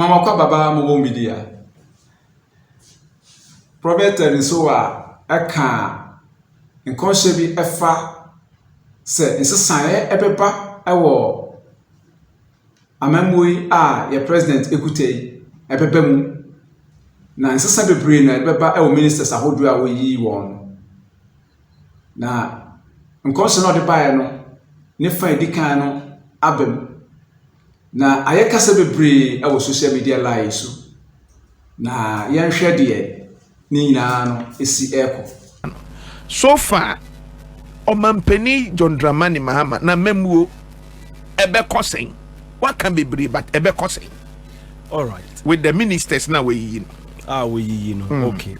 Mama kwa baba mo media. Prophet and SOWA aka nkonshe bi efa se nsesan ebeba ewo amamui a ye president ekutei ebeba mu na nsesa bebre na ebeba ewo ministers ahodo a woyi won na nkonshe no de bae no ne fa edikan no abem na ayekasa bebre ewo social media live so na yenhwe de ni nyina no esi eko so far omampeni John Dramani Mahama na memuo ebe kosen what can be brave but ebe kosen all right with the ministers now we okay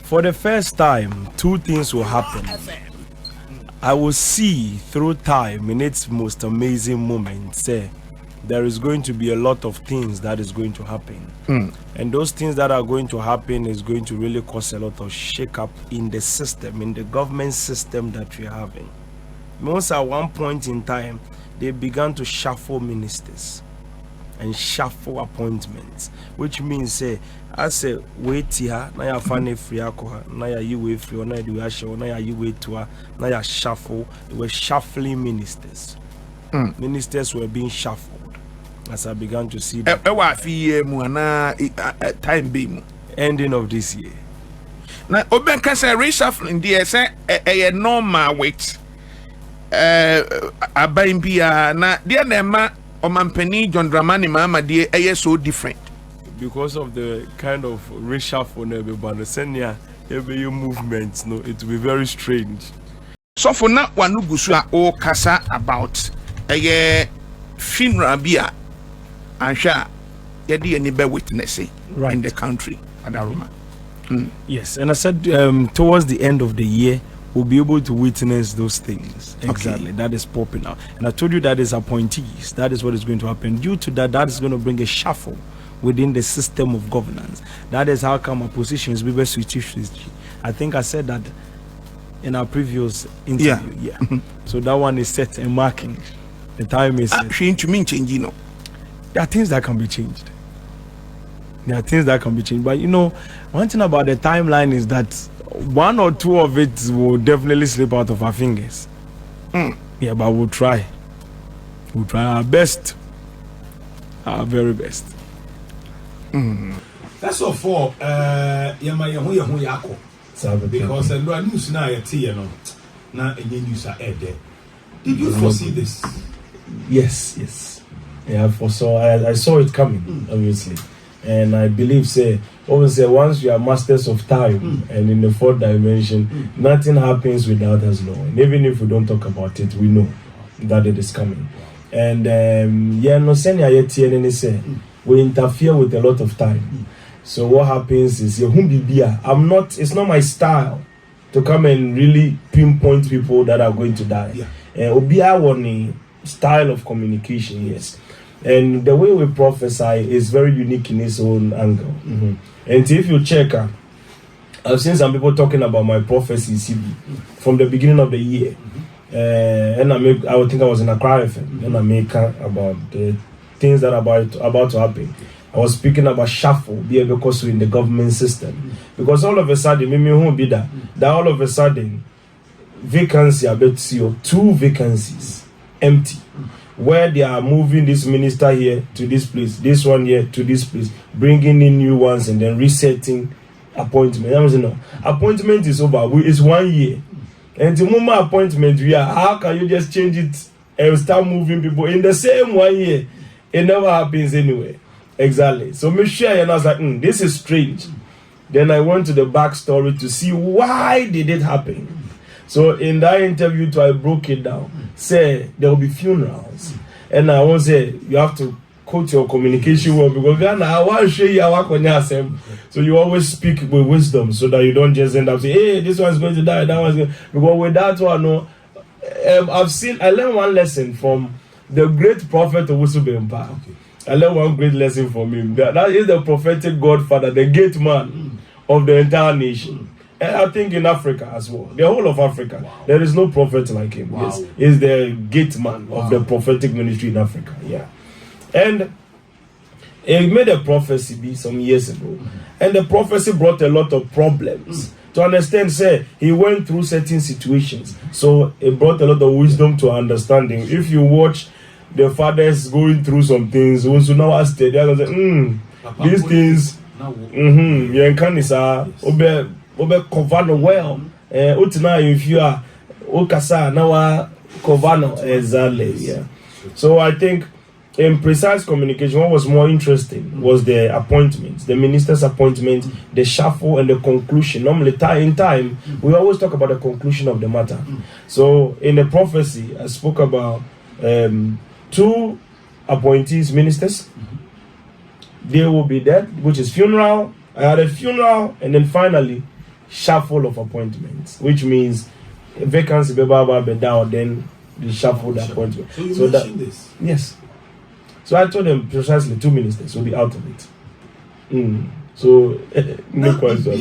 for the first time two things will happen. I will see through time in its most amazing moments there is going to be a lot of things that is going to happen. And those things that are going to happen is going to really cause a lot of shake-up in the system, in the government system that we're having. Most at one point in time, they began to shuffle ministers and shuffle appointments, which means I say wait here, now you find a free alcohol, now you wait free, now you show, now you wait to now you shuffle. They were shuffling ministers. Ministers were being shuffled. As I began to see that time being ending of this year. Now, Obenka say reshuffling there say a normal wait. Abaimbia na dear nema omampeni John Dramani Mahama dear so different because of the kind of reshuffle but the senior every movement, no, it will be very strange. So for now, one gusua o kasa about a funeral bia. And share any bear witness right in the country at Aroma. Yes, and I said towards the end of the year we'll be able to witness those things. Exactly, okay. That is popping out. And I told you that is appointees. That is what is going to happen. Due to that, that is going to bring a shuffle within the system of governance. That is how come our positions will be switched. I think I said that in our previous interview. Yeah. So that one is set and marking. The time is set. There are things that can be changed. But you know, one thing about the timeline is that one or two of it will definitely slip out of our fingers. Yeah, but we'll try. We'll try our best. Our very best. That's all for because the news now now news are there. Did you foresee this? Yes. Yeah, I saw it coming, obviously, and I believe obviously once you are masters of time and in the fourth dimension, nothing happens without us knowing. Even if we don't talk about it, we know that it is coming. And we interfere with a lot of time. So what happens is it's not my style to come and really pinpoint people that are going to die. Style of communication, yes. And the way we prophesy is very unique in its own angle. And if you check, I've seen some people talking about my prophecies from the beginning of the year. And I would think I was in Accra and I make about the things that are about to happen. I was speaking about shuffle, because we're in the government system. Because all of a sudden, that all of a sudden, vacancy, I bet you, 2 vacancies empty. Where they are moving this minister here to this place, this one here to this place, bringing in new ones and then resetting appointment. Appointment is over. It's 1 year. And the moment appointment, how can you just change it and start moving people in the same 1 year? It never happens anyway. Exactly. So make sure and I was like, this is strange. Then I went to the backstory to see why did it happen. So in that interview too, I broke it down. Say there will be funerals. And I won't say you have to quote your communication well because I want to show you how I. So you always speak with wisdom so that you don't just end up saying, hey, this one's going to die, that one's going to. Because with that one, no, I learned one lesson from the great prophet of Usubempa. I learned one great lesson from him. That is the prophetic godfather, the gate man of the entire nation. And I think in Africa as well, the whole of Africa, there is no prophet like him. Wow. Yes, he's the gate man of the prophetic ministry in Africa. Yeah, and He made a prophecy be some years ago, and the prophecy brought a lot of problems. To understand, say he went through certain situations, so it brought a lot of wisdom to understanding. If you watch the fathers going through some things, also now ask they are say, these things, you can obe cover well. Utina if you are okasa now cover exactly. Yeah. So I think in precise communication, what was more interesting was the appointments, the minister's appointment, the shuffle, and the conclusion. Normally, in time, we always talk about the conclusion of the matter. So, in the prophecy, I spoke about 2 appointees, ministers. They will be dead, which is funeral. I had a funeral, and then finally, shuffle of appointments, which means vacancy, then the shuffle the appointment. So you mentioned this? Yes. So I told them precisely 2 ministers will be out of it. So no question.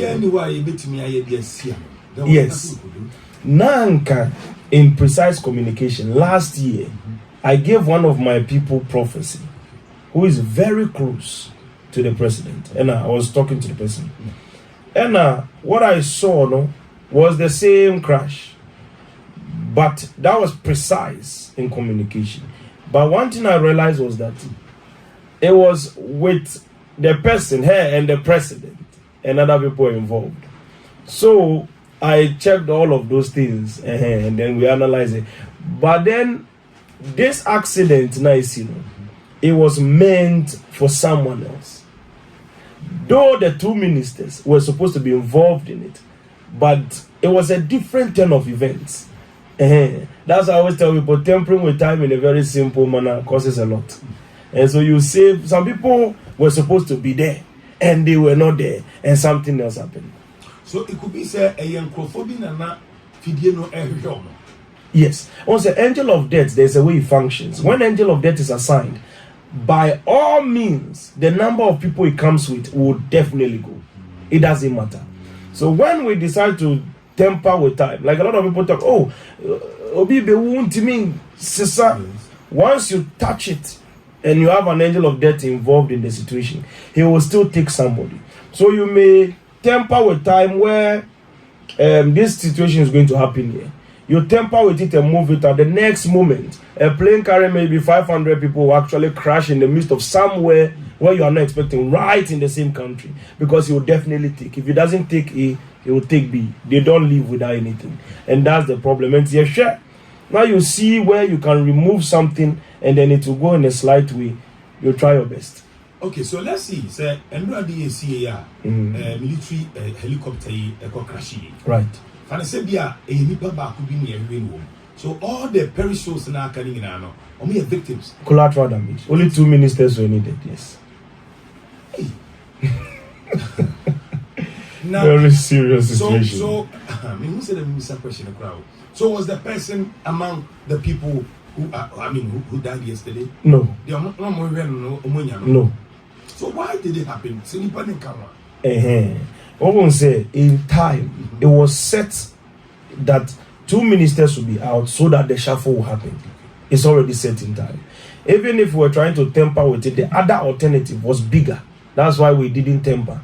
Yes. Nanka in precise communication last year, I gave one of my people prophecy, who is very close to the president, and I was talking to the person, and what I saw was the same crash, but that was precise in communication. But one thing I realized was that it was with the person, her and the president, and other people involved. So I checked all of those things, and then we analyzed it. But then this accident, it was meant for someone else. Though the 2 ministers were supposed to be involved in it, but it was a different turn of events. That's why I always tell people, tempering with time in a very simple manner causes a lot. And so you say some people were supposed to be there and they were not there, and something else happened. So it could be say a young yes. Also, angel of death, there's a way it functions. When angel of death is assigned, by all means, the number of people it comes with will definitely go. It doesn't matter. So when we decide to temper with time, like a lot of people talk, once you touch it and you have an angel of death involved in the situation, he will still take somebody. So you may temper with time where this situation is going to happen here. You temper with it and move it at the next moment. A plane carrying maybe 500 people will actually crash in the midst of somewhere where you are not expecting, right in the same country, because he will definitely take. If he doesn't take A, he will take B. They don't live without anything, and that's the problem. And yeah, sure. Now you see where you can remove something, and then it will go in a slight way. You try your best. Okay, so let's see. Say, military helicopter crash. Right. So all the perishes now coming in are only victims. Collateral damage. Only 2 ministers were needed. Yes. Now, very serious situation. So who said a question in the crowd? So was the person among the people who died yesterday? No. No. So why did it happen? What we say, in time, it was set that 2 ministers will be out so that the shuffle will happen. It's already set in time. Even if we were trying to temper with it, the other alternative was bigger. That's why we didn't temper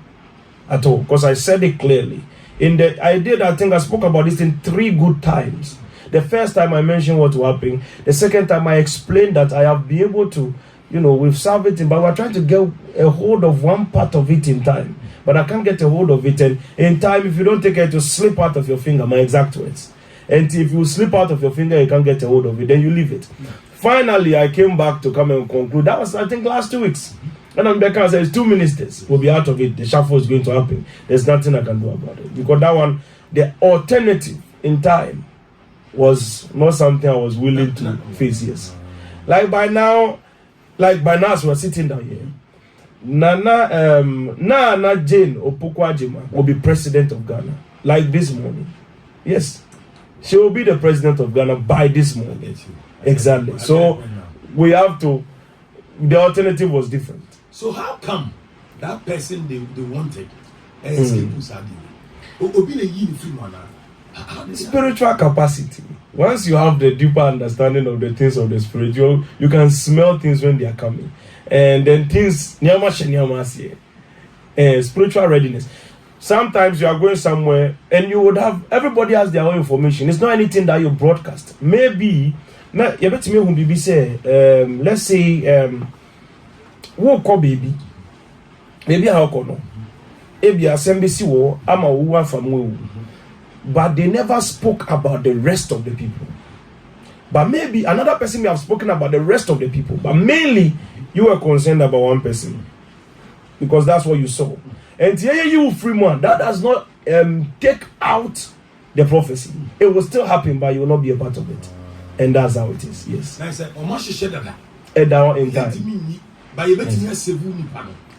at all, because I said it clearly. I think I spoke about this in 3 good times. The first time I mentioned what will happen. The second time I explained that I have been able to, we've solved it, but we're trying to get a hold of one part of it in time. But I can't get a hold of it, and in time, if you don't take it, to slip out of your finger, my exact words. And if you slip out of your finger, you can't get a hold of it, then you leave it. Finally, I came back to come and conclude. That was, I think, last 2 weeks. And then Becca says 2 ministers will be out of it. The shuffle is going to happen. There's nothing I can do about it. Because that one, the alternative in time was not something I was willing to face, yes. Like by now, as we're sitting down here, Nana Jane Opoku-Agyeman will be president of Ghana. Like this morning. Yes. She will be the president of Ghana by this morning. Exactly. So we have to, the alternative was different. So how come that person they wanted spiritual capacity. once you have the deeper understanding of the things of the spirit, you can smell things when they are coming. And then things, spiritual readiness. Sometimes you are going somewhere and you would have, everybody has their own information. It's not anything that you broadcast. Maybe, let's say, who call baby? Maybe how call no? Maybe assembly war, ama uwa from. But they never spoke about the rest of the people. But maybe another person may have spoken about the rest of the people. But mainly, you were concerned about one person. Because that's what you saw. And you free man, that does not take out the prophecy. It will still happen, but you will not be a part of it. And that's how it is. Yes. And down in time.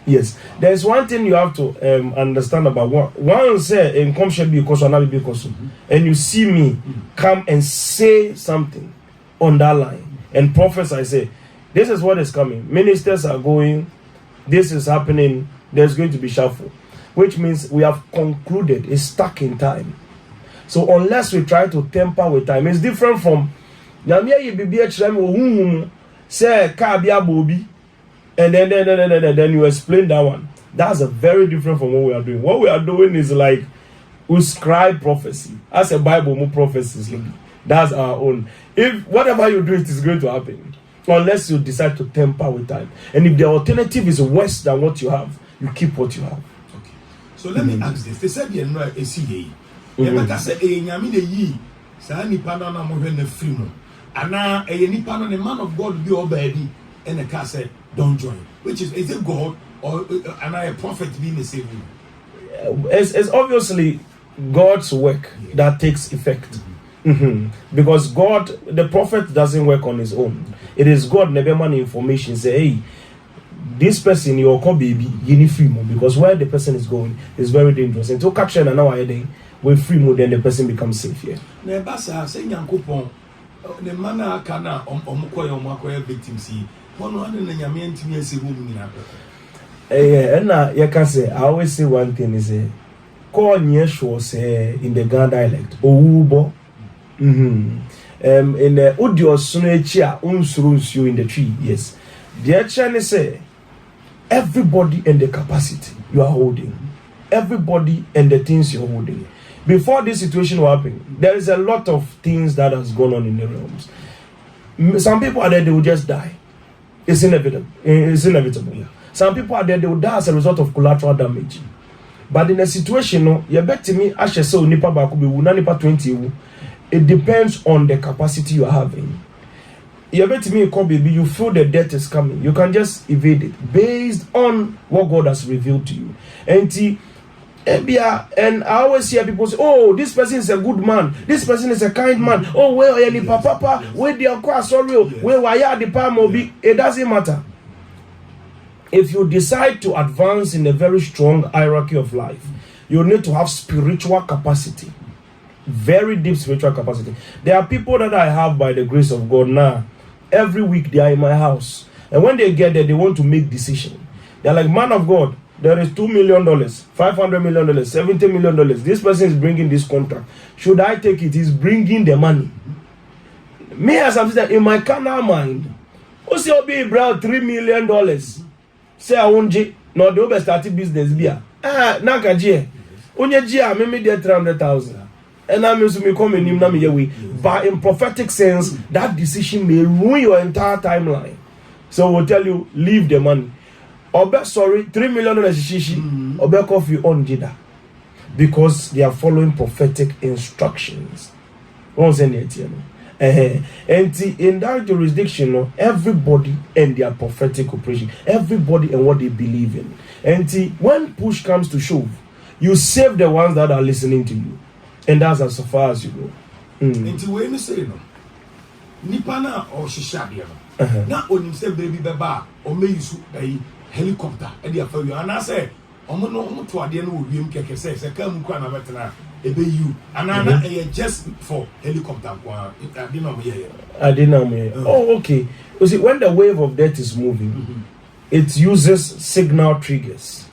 Yes, there's one thing you have to understand about one say income should be because or because, and you see me come and say something on that line and prophets, I say this is what is coming. Ministers are going, this is happening. There's going to be shuffle, which means we have concluded. It's stuck in time. So unless we try to temper with time, it's different from say Bobi. And then you explain that one. That's a very different from what we are doing. What we are doing is like we scribe prophecy. As a Bible, more prophecies. That's our own. If whatever you do, it is going to happen. Unless you decide to temper with time. And if the alternative is worse than what you have, you keep what you have. Okay. So let me ask this. They said you know a CA. You say a nyamine yi. Sa nipa na mo hwe na free mo. Ana a nipa no the man of God be obedi and the car said don't join. Which is it God or a prophet being the same? It's obviously God's work that takes effect. Because God, the prophet doesn't work on his own. It is God never man information say, hey, this person your baby, you need free more because where the person is going is very dangerous. And to capture an hour a day with free more, then the person becomes safe here. Nebasa say Yankopon, the man kana omukoya victims. And you can say, I always say one thing is call Yeshua say in the Ghana dialect, Oubo. In the Udio Sunechia, Unsurunsu in the tree, yes. The Chinese say, everybody and the capacity you are holding, everybody and the things you're holding. Before this situation will happen, there is a lot of things that has gone on in the realms. Some people are there, they will just die. It's inevitable. It's inevitable. Yeah. Some people are there, they will die as a result of collateral damage. But in a situation, no, you bet to me, I shall say, nipa bakubi, una nipa 20. It depends on the capacity you are having. You bet to me, baby, you feel the death is coming. You can just evade it based on what God has revealed to you. And I always hear people say, oh, this person is a good man. This person is a kind man. Oh, where are you, papa? Where they are sorry? Where are the palm? It doesn't matter. If you decide to advance in a very strong hierarchy of life, you need to have spiritual capacity. Very deep spiritual capacity. There are people that I have by the grace of God now. Every week they are in my house. And when they get there, they want to make decisions. They're like, man of God, there is $2 million, $500 million, $70 million. This person is bringing this contract. Should I take it? He's bringing the money. Me as I'm saying, in my carnal mind, what's your big bro? $3 million. Say I won't no the over starting business beer. Nakaji. Onye jia me there 300,000. And I'm used to me come in him na me way. But in prophetic sense, that decision may ruin your entire timeline. So we'll tell you, leave the money. Sorry, $3 million shishi. Obe coffee on Jida. Because they are following prophetic instructions. And in that jurisdiction, everybody and their prophetic operation, everybody and what they believe in. And when push comes to shove, you save the ones that are listening to you. And that's as far as you go. And when you say no, Nipana or Shishabia, not only say baby baba or may you a helicopter and the affair. And I say, Omono to Adian will be Keke says, a Kamukana Vetana, a you, and I just for helicopter. I didn't know. Oh, okay. You see, when the wave of death is moving, it uses signal triggers.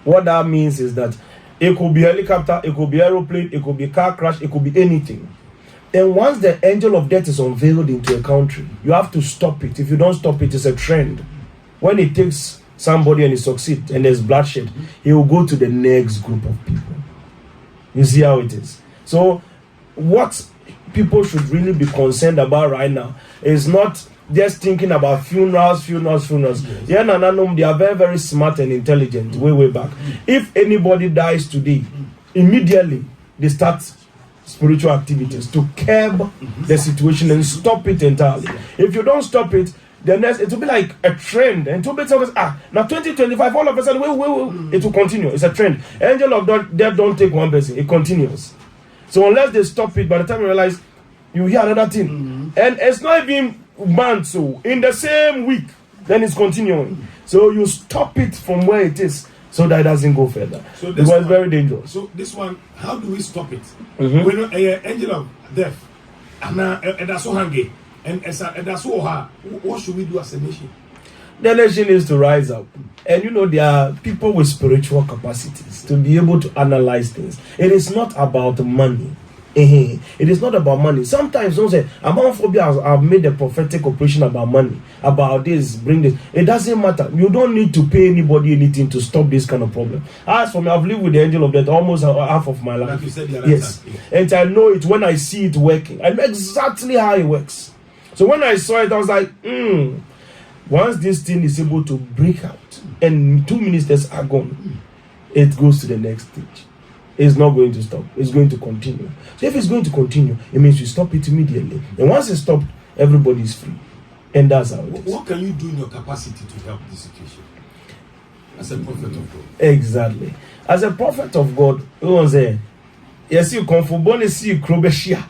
What that means is that it could be helicopter, it could be aeroplane, it could be car crash, it could be anything. And once the angel of death is unveiled into a country, you have to stop it. If you don't stop it, it's a trend. When it takes somebody and he succeeds and there's bloodshed, he will go to the next group of people. You see how it is? So what people should really be concerned about right now is not just thinking about funerals. Yeah, they are very, very smart and intelligent way back. If anybody dies today, immediately they start spiritual activities to curb the situation and stop it entirely. If you don't stop it, then it will be like a trend, and to be now 2025 all of a sudden it will continue. It's a trend. Angel of death don't take one person, it continues. So unless they stop it, by the time you realize, you hear another thing, and it's not even months. So in the same week, then it's continuing. So you stop it from where it is, so that it doesn't go further. So this was very dangerous. So this one, how do we stop it? When angel of death, and that's so hungry, and that's so hard. What should we do as a nation? The nation is to rise up, and there are people with spiritual capacities to be able to analyze things. It is not about money. It is not about money. Sometimes don't say Amophobia have made a prophetic operation about money, about this, bring this. It doesn't matter. You don't need to pay anybody anything to stop this kind of problem. As for me, I've lived with the angel of death almost half of my life. Like you said, yes, and I know it when I see it working. I know exactly how it works. So when I saw it, I was like, once this thing is able to break out and 2 ministers are gone, it goes to the next stage. It's not going to stop. It's going to continue. So if it's going to continue, it means you stop it immediately. And once it's stopped, everybody is free. And that's how it is. What can you do in your capacity to help this situation? As a prophet of God. Exactly. As a prophet of God, who was there? Yes, you come for bonus, you crobeshia.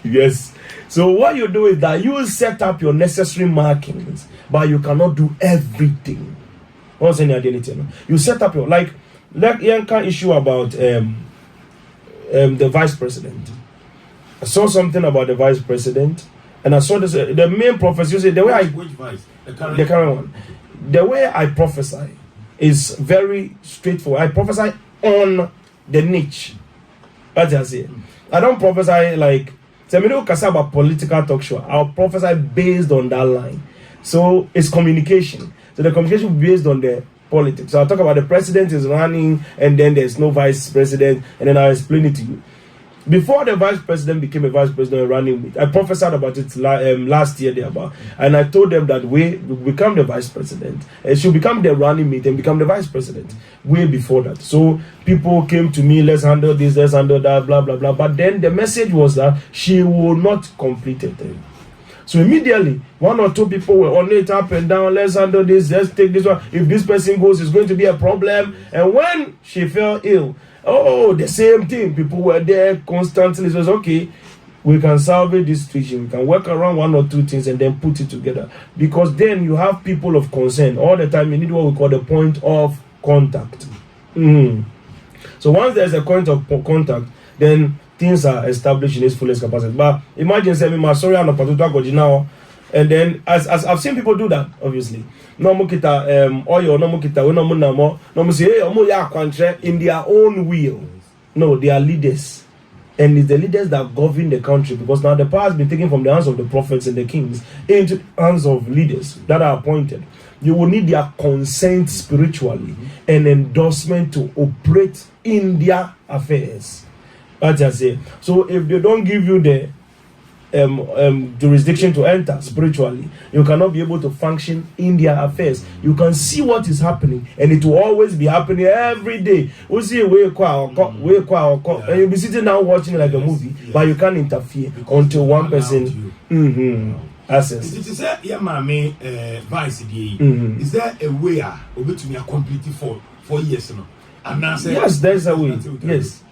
Yes. So what you do is that you set up your necessary markings, but you cannot do everything. What's any identity? You set up your like Yanka issue about the vice president. I saw something about the vice president, and I saw this. The main prophecy. You say the way which vice? The current one. The way I prophesy is very straightforward. I prophesy on the niche. That's what I say. I don't prophesy like. So I don't about political talk show. I'll prophesy based on that line. So it's communication. So the communication based on the politics. So I'll talk about the president is running, and then there's no vice president, and then I'll explain it to you. Before the vice president became a vice president running, I prophesied about it last year there, and I told them that we become the vice president. She will become the running mate and become the vice president way before that. So people came to me, let's handle this, let's handle that, blah blah blah. But then the message was that she will not complete it. So immediately, 1 or 2 people were on it up and down. Let's handle this. Let's take this one. If this person goes, it's going to be a problem. And when she fell ill, the same thing. People were there constantly. So it's okay. We can salvage this situation. We can work around 1 or 2 things and then put it together. Because then you have people of concern. All the time, you need what we call the point of contact. So once there's a point of contact, then things are established in its fullest capacity. But imagine saying, "My sorry, I'm not now," and then as I've seen people do that, obviously. No mukita oil, no mukita, no say in their own will. No, they are leaders, and it's the leaders that govern the country, because now the power has been taken from the hands of the prophets and the kings into the hands of leaders that are appointed. You will need their consent spiritually and endorsement to operate in their affairs. That's I say. So if they don't give you the jurisdiction to enter spiritually, you cannot be able to function in their affairs. You can see what is happening, and it will always be happening every day. We see and you'll be sitting down watching it like a movie, but you can't interfere until one person access. Is there a way to me complete for 4 years now? Yes, there's a way. Yes.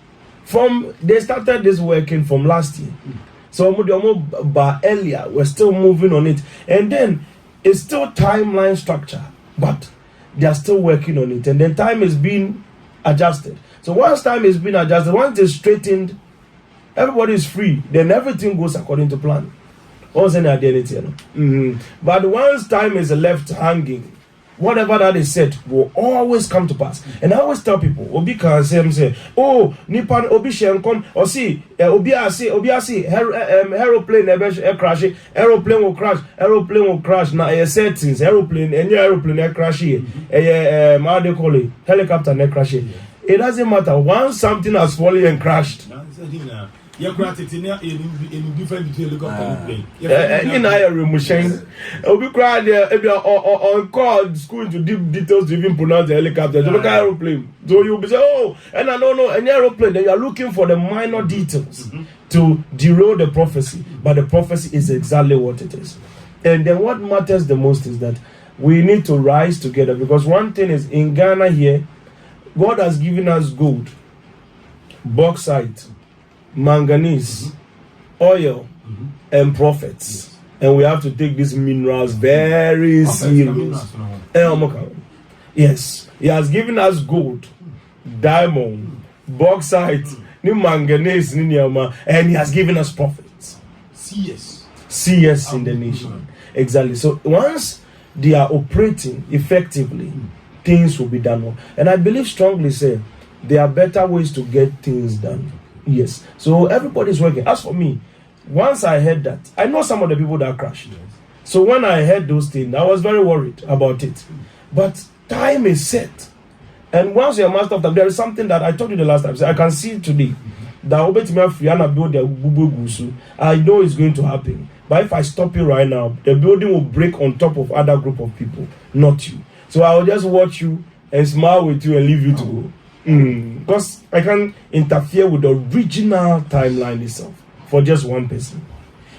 They started this working from last year. So earlier, we're still moving on it. And then it's still timeline structure, but they are still working on it. And then time is being adjusted. So once time is being adjusted, once it's straightened, everybody is free. Then everything goes according to plan. But once time is left hanging, whatever that is said will always come to pass. And I always tell people, Obi can say, oh, Nipan Obi shen come or see Obi see aeroplane aeroplane will crash. Now a settings aeroplane crash here. How they call it? Helicopter crash here. It doesn't matter once something has fallen and crashed. You got it in different helicopter plane. In a machine, we cried there on call school to deep details to even pronounce the helicopter. You look at aeroplane. So you'll be saying, oh, and I don't know an aeroplane. Then you are looking for the minor details to derail the prophecy, but the prophecy is exactly what it is. And then what matters the most is that we need to rise together, because one thing is in Ghana here, God has given us gold, bauxite, manganese, oil, and prophets, and we have to take these minerals very serious. Yes, He has given us gold, diamond, bauxite, manganese, and He has given us prophets. CS in the nation. Exactly. So once they are operating effectively, things will be done. And I believe strongly, say, there are better ways to get things done. Yes. So everybody's working. As for me, once I heard that, I know some of the people that crashed. So when I heard those things, I was very worried about it. But time is set. And once you're master of time, there is something that I told you the last time. So I can see today that I know it's going to happen. But if I stop you right now, the building will break on top of other group of people, not you. So I will just watch you and smile with you and leave you to go. Because I can't interfere with the original timeline itself for just one person.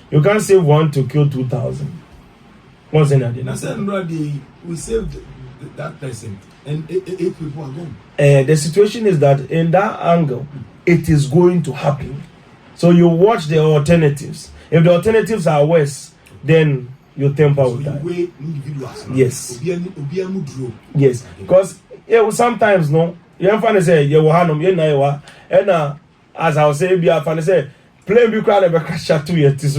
You can't save one to kill 2,000. What's in that? We saved that person and 8 people are gone. The situation is that in that angle, it is going to happen. So you watch the alternatives. If the alternatives are worse, then your temper will die. Yes. Yes. Because sometimes you have say you will have and as I was saying, you have say plane be crowd ever crash 2 years.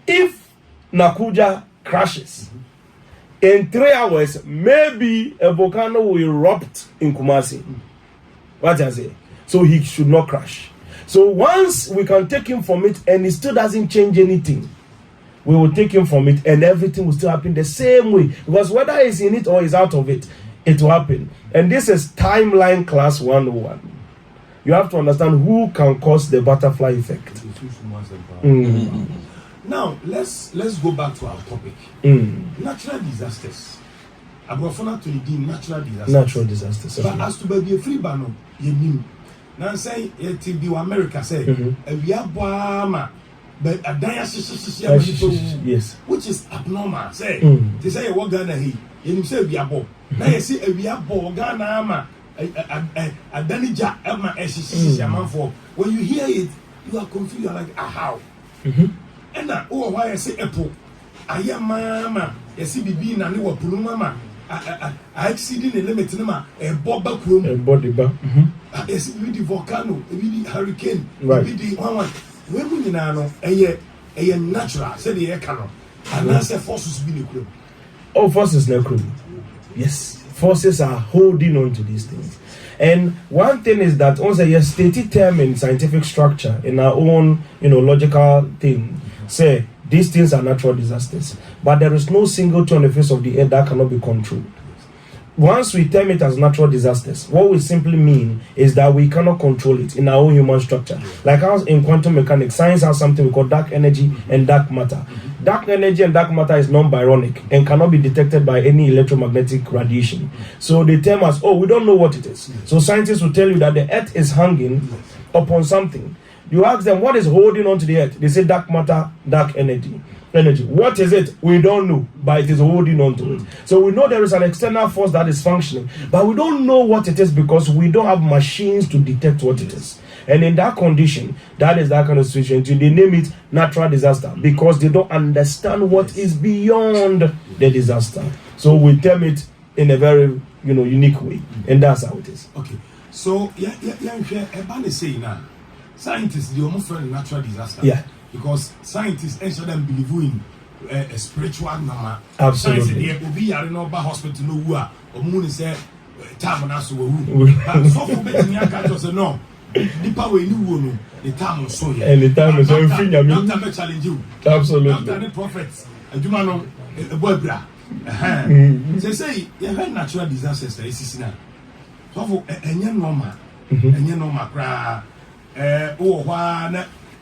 If Nakuja crashes in 3 hours, maybe a volcano will erupt in Kumasi. What I say? So he should not crash. So once we can take him from it and it still doesn't change anything, we will take him from it and everything will still happen the same way. Because whether he's in it or he's out of it, it will happen. And this is timeline class 101. You have to understand who can cause the butterfly effect. Now, let's go back to our topic. Natural disasters. Natural disasters. But as to be a free banner, you knew. Now say it be America say we are but a yes, which is abnormal. Say they say what Ghana he you say we are bo. Now you say we are bo Ghana ma a danija ma for when you hear it you are confused. You are like how and now why I say apple I am mama you see bibi na ne wa pulu mama I exceeding the limit nama a boba room a body ba yes with the volcano with the hurricane with the one when we know a natural say the air cannon and I say forces be the oh forces na yes forces are holding on to these things. And one thing is that also a stated term in scientific structure in our own logical thing say these things are natural disasters, but there is no single thing on the face of the earth that cannot be controlled. Once we term it as natural disasters, what we simply mean is that we cannot control it in our own human structure. Like how in quantum mechanics, science has something we call dark energy and dark matter. Dark energy and dark matter is non-barionic and cannot be detected by any electromagnetic radiation. So they term us, we don't know what it is. So scientists will tell you that the earth is hanging upon something. You ask them what is holding on to the earth. They say dark matter, dark energy. What is it? We don't know, but it is holding on to it. So we know there is an external force that is functioning, but we don't know what it is because we don't have machines to detect what it is. And in that condition, that is that kind of situation. They name it natural disaster because they don't understand what is beyond the disaster. So we term it in a very unique way, and that's how it is. Okay. So everybody say now, scientists they almost find natural disaster. Yeah. Because scientists ensure them believe in a spiritual normal. Absolutely. There will be a no hospital no who are or moon say time on us who. So for betting your catch us no. The power in you the time was so here. And the time is so free. I mean, Doctor challenge you. Absolutely. Doctor the prophets. A Jumano a boy bra. They say you have natural disasters. Is now. So for any normal. Any normal cry.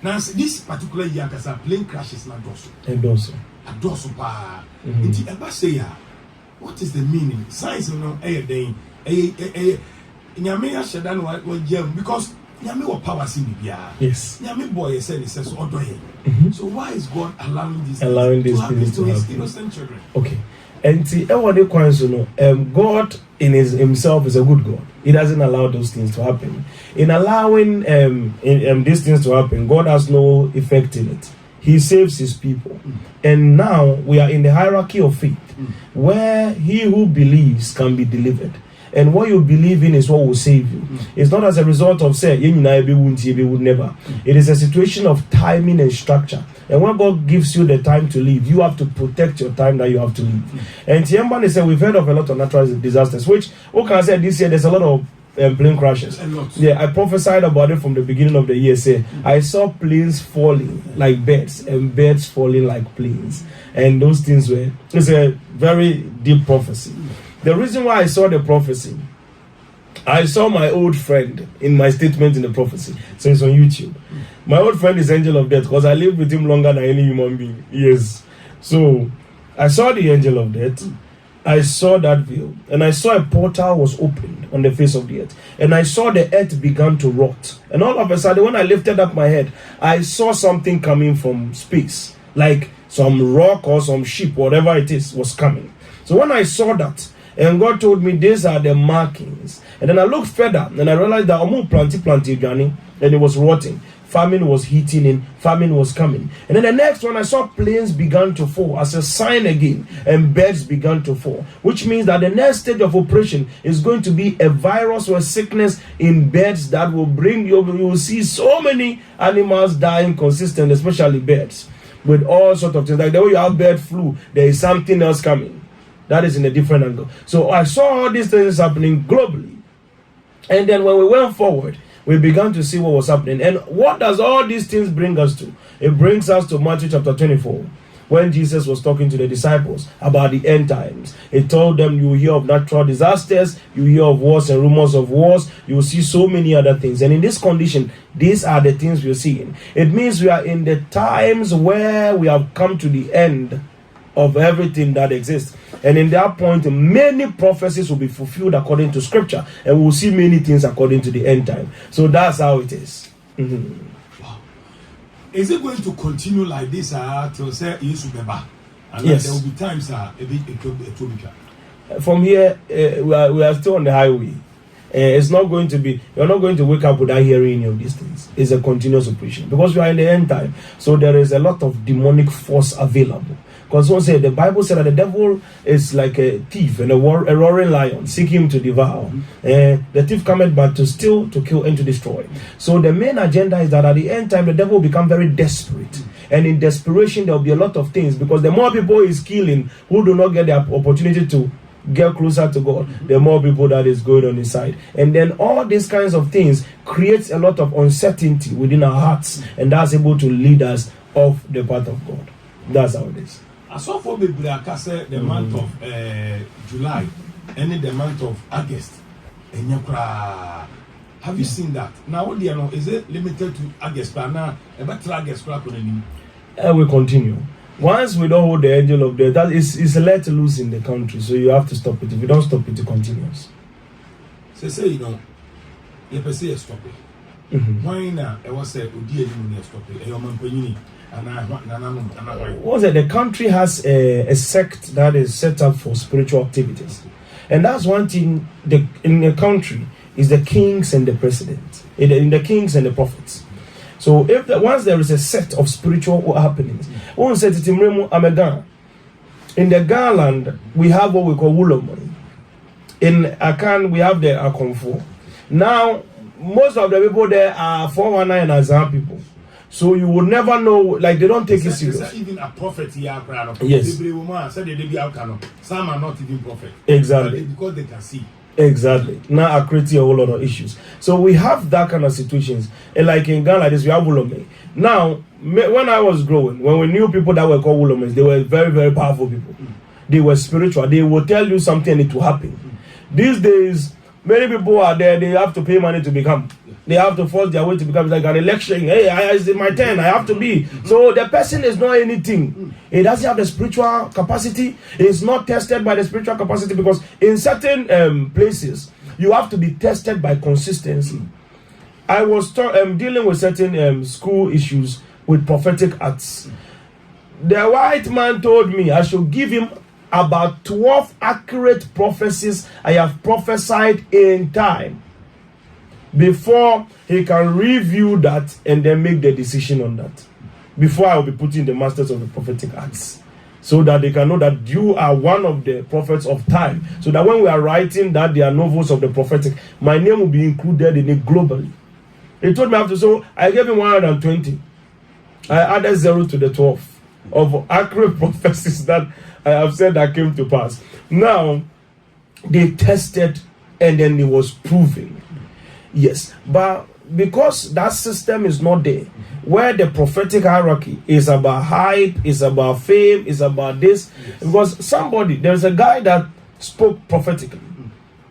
Now this particular year, because a plane crashes na doso. A doso pa. Inti eba say what is the meaning? Science no day. Nyame ya shedan wa jam because nyame wa power sin bibia. Yes. Nyame boy said he says odo here. So why is God allowing this to his innocent children? Okay. And see, God in himself is a good God. He doesn't allow those things to happen. In allowing these things to happen, God has no effect in it. He saves his people. And now we are in the hierarchy of faith, where he who believes can be delivered. And what you believe in is what will save you. It's not as a result of say, would never. It is a situation of timing and structure. And when God gives you the time to live, you have to protect your time that you have to live. And Tiembani said, we've heard of a lot of natural disasters, which, can I say this year, there's a lot of plane crashes. Yeah, I prophesied about it from the beginning of the year. Say, I saw planes falling like birds and birds falling like planes. And those things it's a very deep prophecy. The reason why I saw the prophecy, I saw my old friend in my statement in the prophecy. So it's on YouTube. My old friend is Angel of Death because I lived with him longer than any human being. Yes. So I saw the Angel of Death. I saw that view. And I saw a portal was opened on the face of the earth. And I saw the earth began to rot. And all of a sudden, when I lifted up my head, I saw something coming from space. Like some rock or some ship, whatever it is, was coming. So when I saw that, and God told me these are the markings. And then I looked further and I realized that planty Johnny, and it was rotting. Famine was hitting in, famine was coming. And then the next one, I saw planes began to fall as a sign again, and birds began to fall. Which means that the next stage of operation is going to be a virus or a sickness in birds that will bring you will see so many animals dying consistent, especially birds, with all sorts of things. Like the way you have bird flu, there is something else coming. That is in a different angle. So I saw all these things happening globally. And then when we went forward, we began to see what was happening. And what does all these things bring us to? It brings us to Matthew chapter 24. When Jesus was talking to the disciples about the end times. He told them, you will hear of natural disasters, you will hear of wars and rumors of wars, you will see so many other things. And in this condition, these are the things we're seeing. It means we are in the times where we have come to the end of everything that exists. And in that point, many prophecies will be fulfilled according to scripture, and we'll see many things according to the end time. So that's how it is. Wow. Is it going to continue like this till say Yesubeba? And yes. There will be times from here, we are still on the highway. It's not going to be, you're not going to wake up without hearing any of these things. It's a continuous operation because we are in the end time. So there is a lot of demonic force available. Because the Bible said that the devil is like a thief and a roaring lion, seeking him to devour. The thief cometh but to steal, to kill, and to destroy. So the main agenda is that at the end time, the devil will become very desperate. And in desperation, there will be a lot of things. Because the more people he's killing who do not get the opportunity to get closer to God, the more people that is going on his side. And then all these kinds of things creates a lot of uncertainty within our hearts. And that's able to lead us off the path of God. That's how it is. I saw for the month of July and the month of August. Have you seen that? Now, is it limited to August? Now, August. We continue. Once we don't hold the angel of death, that is let loose in the country. So you have to stop it. If you don't stop it, it continues. Say you say stop it. Why now? I was said, stop it. What's it? The country has a sect that is set up for spiritual activities, and that's one thing. In the country is the kings and the president, in the kings and the prophets. So once there is a set of spiritual happenings, one said it in the Garland we have what we call Wulomon. In Akan we have the Akonfo. Now most of the people there are 419 Azan people. So you will never know, like they don't take it serious. Even a prophet here, yes. Some are not even prophet. Exactly. Because they can see. Exactly. Now I create a whole lot of issues. So we have that kind of situations. And like in Ghana, like this, we have Wulome. Now, when I was growing, when we knew people that were called Wulumes, they were very, very powerful people. They were spiritual. They will tell you something and it will happen. These days, many people are there, they have to pay money to become. They have to force their way to become. It's like an election. Hey, it's my turn. I have to be. So the person is not anything. He doesn't have the spiritual capacity. It's not tested by the spiritual capacity, because in certain places, you have to be tested by consistency. I was dealing with certain school issues with prophetic acts. The white man told me I should give him about 12 accurate prophecies I have prophesied in time before he can review that and then make the decision on that. Before I will be putting the masters of the prophetic acts, so that they can know that you are one of the prophets of time. So that when we are writing that they are novels of the prophetic, my name will be included in it globally. He told me after, so I gave him 120. I added 0 to the 12 of accurate prophecies that I have said that came to pass. Now, they tested and then it was proven. Yes, but because that system is not there, where the prophetic hierarchy is about hype, is about fame, is about this. Yes. Because there's a guy that spoke prophetically.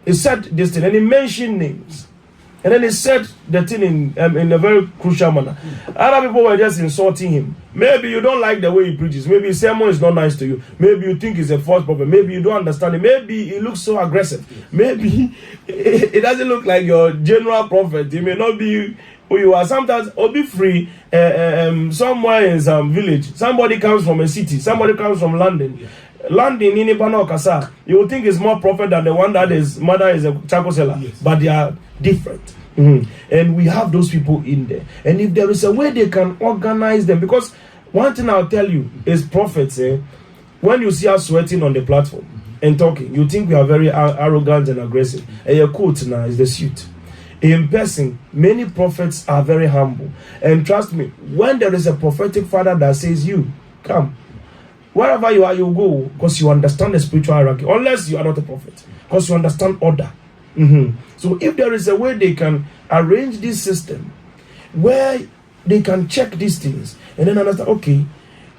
He said this thing and he mentioned names. And then he said the thing in a very crucial manner. Other people were just insulting him. Maybe you don't like the way he preaches. Maybe his sermon is not nice to you. Maybe you think he's a false prophet. Maybe you don't understand it. Maybe he looks so aggressive. Maybe it doesn't look like your general prophet. He may not be who you are. Sometimes or be free somewhere in some village. Somebody comes from a city. Somebody comes from London. London in Ibano Kasa, you will think is more prophet than the one that his mother is a charcoal seller. Yes. But they are different. And we have those people in there. And if there is a way they can organize them, because one thing I'll tell you is prophets, when you see us sweating on the platform and talking, you think we are very arrogant and aggressive. And your coat now is the suit. In person, many prophets are very humble. And trust me, when there is a prophetic father that says, you, come, wherever you are, you go, because you understand the spiritual hierarchy, unless you are not a prophet, because you understand order. So if there is a way they can arrange this system where they can check these things and then understand, okay,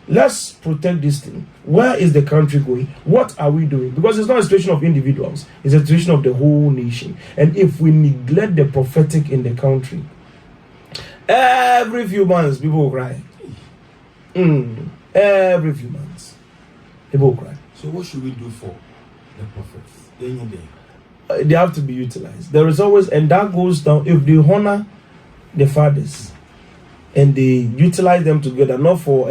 let's protect this thing. Where is the country going? What are we doing? Because it's not a situation of individuals, it's a situation of the whole nation. And if we neglect the prophetic in the country, every few months people will cry. Every few months people will cry. So what should we do for the prophets? They have to be utilized. There is always, and that goes down if they honor the fathers and they utilize them together, not for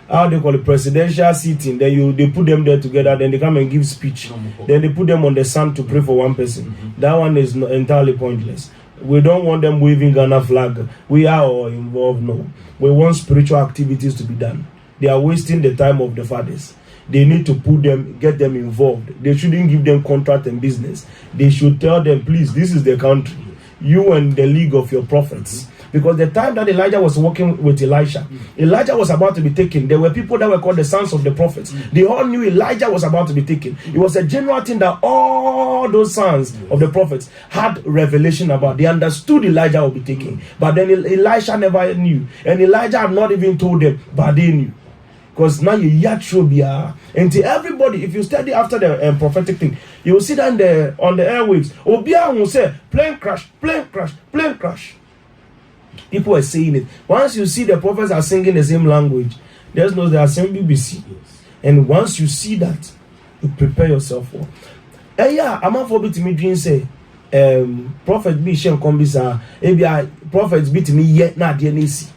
how they call it, presidential seating. Then they put them there together, then they come and give speech. Then they put them on the sun to pray for one person. That one is entirely pointless. We don't want them waving Ghana flag. We are all involved. No, we want spiritual activities to be done. They are wasting the time of the fathers. They need to get them involved. They shouldn't give them contract and business. They should tell them, please, this is the country. You and the league of your prophets. Because the time that Elijah was working with Elisha, Elijah was about to be taken. There were people that were called the sons of the prophets. They all knew Elijah was about to be taken. It was a general thing that all those sons of the prophets had revelation about. They understood Elijah would be taken. But then Elisha never knew. And Elijah had not even told them, but they knew. Because now you yet until everybody, if you study after the prophetic thing, you will see that on the airwaves, Obia will say, plane crash, plane crash, plane crash. People are saying it. Once you see the prophets are singing the same language, there's no, they are saying BBC. And once you see that, you prepare yourself for. And yeah, I'm not forbid to me dream say, prophet be shem kombisa, prophets be to me yet not the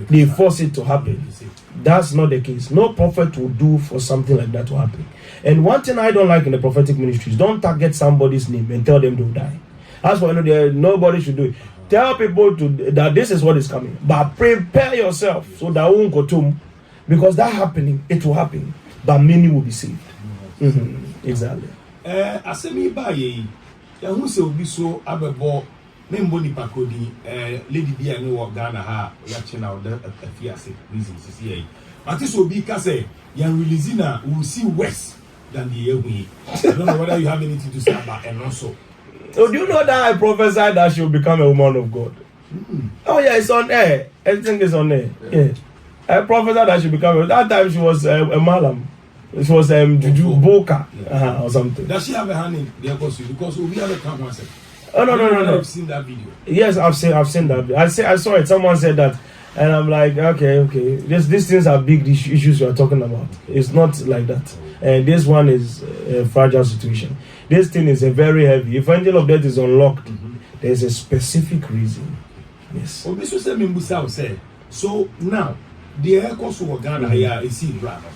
they force it to happen. That's not the case. No prophet will do for something like that to happen. And one thing I don't like in the prophetic ministries, don't target somebody's name and tell them they'll die. As for nobody should do it. Tell people that this is what is coming, but prepare yourself so that won't go to, because that happening, it will happen, but many will be saved. Exactly. Asemi ba ye, who say obi so abebo membo nipa kodi lady bi a no Ghana ha ya chena o da afiase reasons is here but this will be ka say yan release na we will see worse than the year we. I don't know whether you have anything to say about and also. So do you know that I prophesied that she will become a woman of God? Oh yeah, it's on air. Everything is on air. Yeah. I prophesied that she will become that time she was a malam. It was Juju Boka or something. Does she have a hand in the apostle? Because we have a come once. Oh no. I've seen that video. Yes, I've seen that. I saw it. Someone said that, and I'm like, okay. These things are big issues you are talking about. It's not like that. And this one is a fragile situation. This thing is a very heavy. If angel of death is unlocked, there is a specific reason. Yes. So now the air course of Ghana here is seen rather.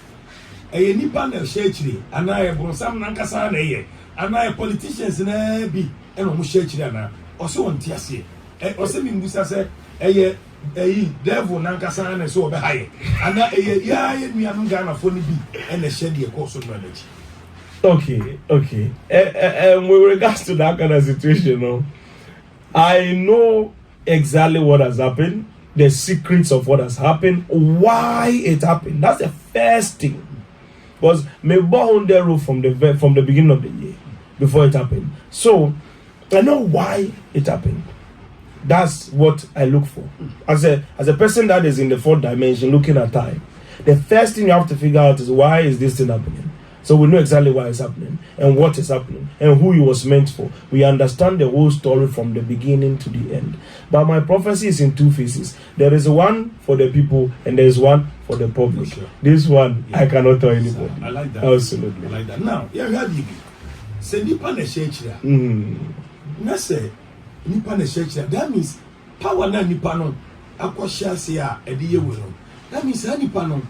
A nipa na shechiri ana e bonsam na nkasa na ye ana e politicians na bi e no mo shechiri ana o se won ti ase e o se mi mbusa se eye devil na nkasa na so obe haye ana eye ya ye nuanu Ghana fo ni bi e na she de course no anachi. Okay. With regards to that kind of situation, no, I know exactly what has happened, the secrets of what has happened, why it happened. That's the first thing. Was me born the roof from the beginning of the year before it happened. So I know why it happened. That's what I look for. As a person that is in the fourth dimension looking at time, the first thing you have to figure out is why is this thing happening? So we know exactly why it's happening and what is happening and who it was meant for. We understand the whole story from the beginning to the end. But my prophecy is in two phases. There is one for the people and there is one for the public. Sure. This one, I cannot tell anybody. I like that. Absolutely. I like that. Now, you have you. Say nipa na shechira. Na say nipa na shechira. That means power na nipa no akwahia se a ede ye we no. That means ha nipa no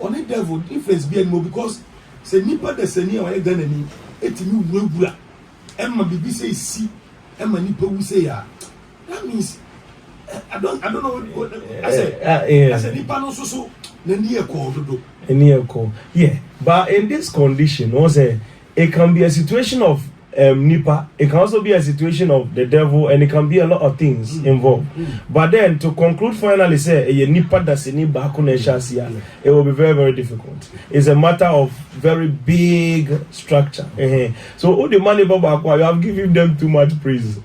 on the devil influence be anymore because say nipa de sani a wa Ghana ni etimi wuwura. Emma bibi say si emma nipa wu say ya. That means I don't know what I said nipa no so na near call do. Near call. Yeah. But in this condition, it can be a situation of Nipa, it can also be a situation of the devil, and it can be a lot of things involved. But then to conclude finally, say Nipa it will be very, very difficult. It's a matter of very big structure. So all the money you have given them too much praise.